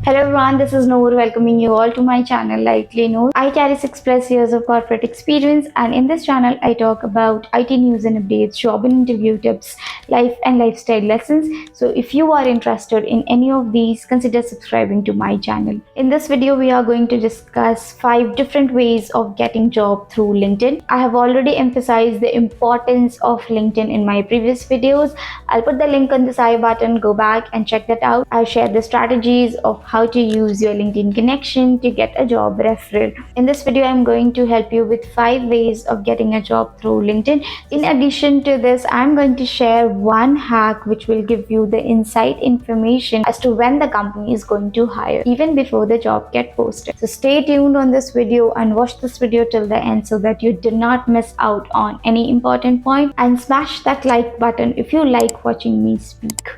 Hello everyone, this is Noor welcoming you all to my channel Likely Noor. I carry 6 plus years of corporate experience, and in this channel I talk about IT news and updates, job and interview tips, life and lifestyle lessons. So if you are interested in any of these, consider subscribing to my channel. In this video we are going to discuss 5 different ways of getting job through LinkedIn. I have already emphasized the importance of LinkedIn in my previous videos. I'll put the link on the side button, go back and check that out. I'll share the strategies of how to use your LinkedIn connection to get a job referral. In this video, I'm going to help you with 5 ways of getting a job through LinkedIn. In addition to this, I'm going to share one hack which will give you the inside information as to when the company is going to hire, even before the job gets posted. So stay tuned on this video and watch this video till the end so that you do not miss out on any important point, and smash that like button if you like watching me speak.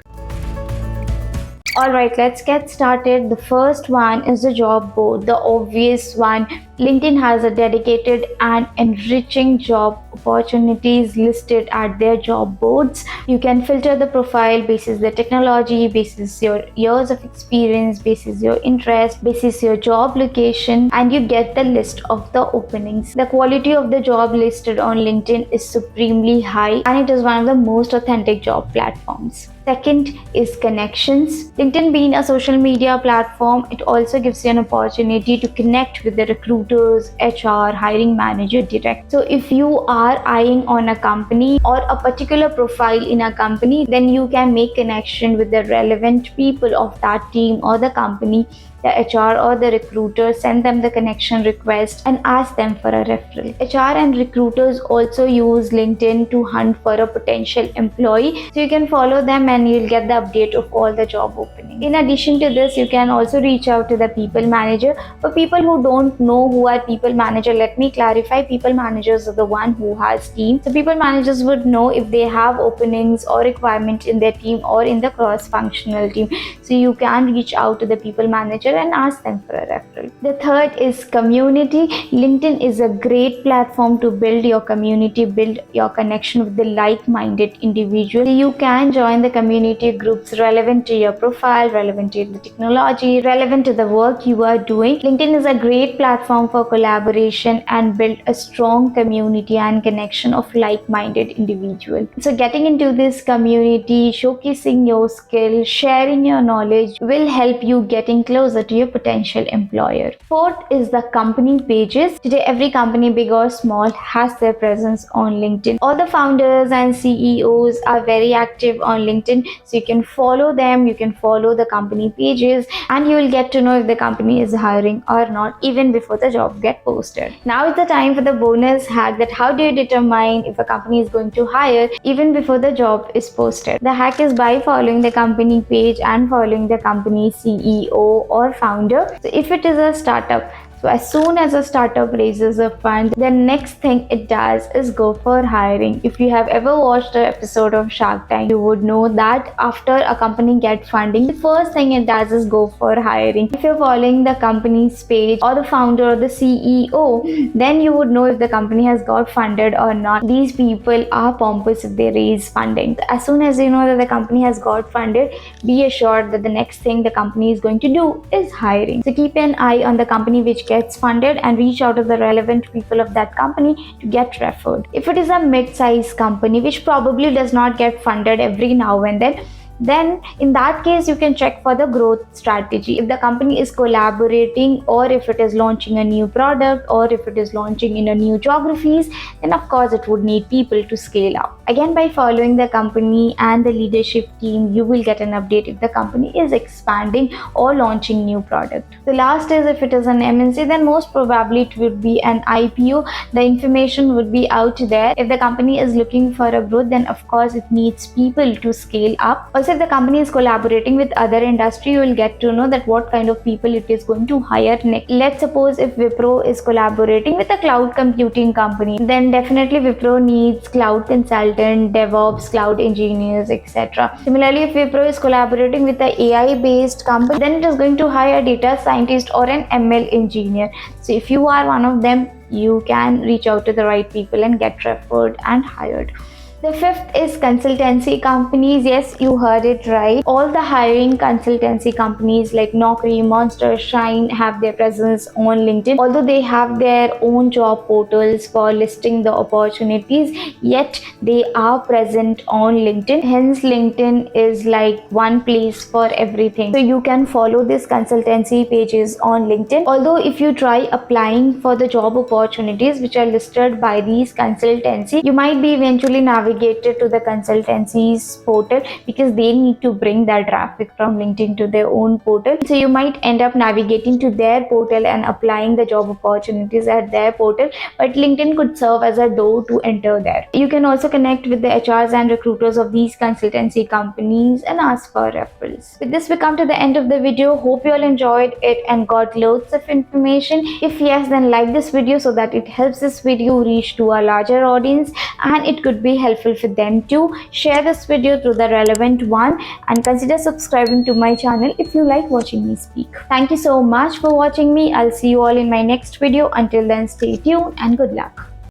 Alright, let's get started. The first one is the job board, the obvious one. LinkedIn has a dedicated and enriching job opportunities listed at their job boards. You can filter the profile basis the technology, basis your years of experience, basis your interest, basis your job location, and you get the list of the openings. The quality of the job listed on LinkedIn is supremely high, and it is one of the most authentic job platforms. Second is connections. LinkedIn being a social media platform, it also gives you an opportunity to connect with the recruiters, HR, hiring manager direct. So if you are eyeing on a company or a particular profile in a company, then you can make connection with the relevant people of that team or the company. The HR or the recruiter, send them the connection request and ask them for a referral. HR and recruiters also use LinkedIn to hunt for a potential employee, so you can follow them and you'll get the update of all the job openings. In addition to this, you can also reach out to the people manager. For people who don't know who are people manager, let me clarify. People managers are the one who has team. So people managers would know if they have openings or requirement in their team or in the cross-functional team. So you can reach out to the people manager and ask them for a referral. The third is community. LinkedIn is a great platform to build your community, build your connection with the like-minded individuals. You can join the community groups relevant to your profile, relevant to the technology, relevant to the work you are doing. LinkedIn is a great platform for collaboration and build a strong community and connection of like-minded individuals. So getting into this community, showcasing your skill, sharing your knowledge will help you getting closer to your potential employer. Fourth is the company pages. Today, every company, big or small, has their presence on LinkedIn. All the founders and CEOs are very active on LinkedIn, so you can follow them, you can follow the company pages, and you will get to know if the company is hiring or not even before the job gets posted. Now is the time for the bonus hack, that how do you determine if a company is going to hire even before the job is posted. The hack is by following the company page and following the company CEO or founder. So if it is a startup, so as soon as a startup raises a fund, the next thing it does is go for hiring. If you have ever watched an episode of Shark Tank, you would know that after a company gets funding, the first thing it does is go for hiring. If you're following the company's page or the founder or the CEO, then you would know if the company has got funded or not. These people are pompous if they raise funding. As soon as you know that the company has got funded, be assured that the next thing the company is going to do is hiring. So keep an eye on the company which gets funded and reach out to the relevant people of that company to get referred. If it is a mid-sized company which probably does not get funded every now and then in that case you can check for the growth strategy. If the company is collaborating, or if it is launching a new product, or if it is launching in a new geographies, then of course it would need people to scale up. Again, by following the company and the leadership team, you will get an update if the company is expanding or launching new product. The last is, if it is an MNC, then most probably it would be an IPO. The information would be out there. If the company is looking for a growth, then of course it needs people to scale up. Also, if the company is collaborating with other industry, you will get to know that what kind of people it is going to hire next. Let's suppose if Wipro is collaborating with a cloud computing company, then definitely Wipro needs cloud consultant, DevOps, cloud engineers, etc. Similarly, if Wipro is collaborating with an AI based company, then it is going to hire a data scientist or an ML engineer. So if you are one of them, you can reach out to the right people and get referred and hired. The fifth is consultancy companies. Yes, you heard it right. All the hiring consultancy companies like Naukri, Monster, Shine have their presence on LinkedIn. Although they have their own job portals for listing the opportunities, yet they are present on LinkedIn. Hence, LinkedIn is like one place for everything. So you can follow these consultancy pages on LinkedIn. Although if you try applying for the job opportunities which are listed by these consultancy, you might be eventually navigated to the consultancy's portal because they need to bring that traffic from LinkedIn to their own portal. So you might end up navigating to their portal and applying the job opportunities at their portal, but LinkedIn could serve as a door to enter there. You can also connect with the HRs and recruiters of these consultancy companies and ask for referrals. With this, we come to the end of the video. Hope you all enjoyed it and got loads of information. If yes, then like this video so that it helps this video reach to a larger audience and it could be helpful for them too. Share this video to the relevant one and consider subscribing to my channel if you like watching me speak. Thank you so much for watching me. I'll see you all in my next video. Until then, stay tuned and good luck.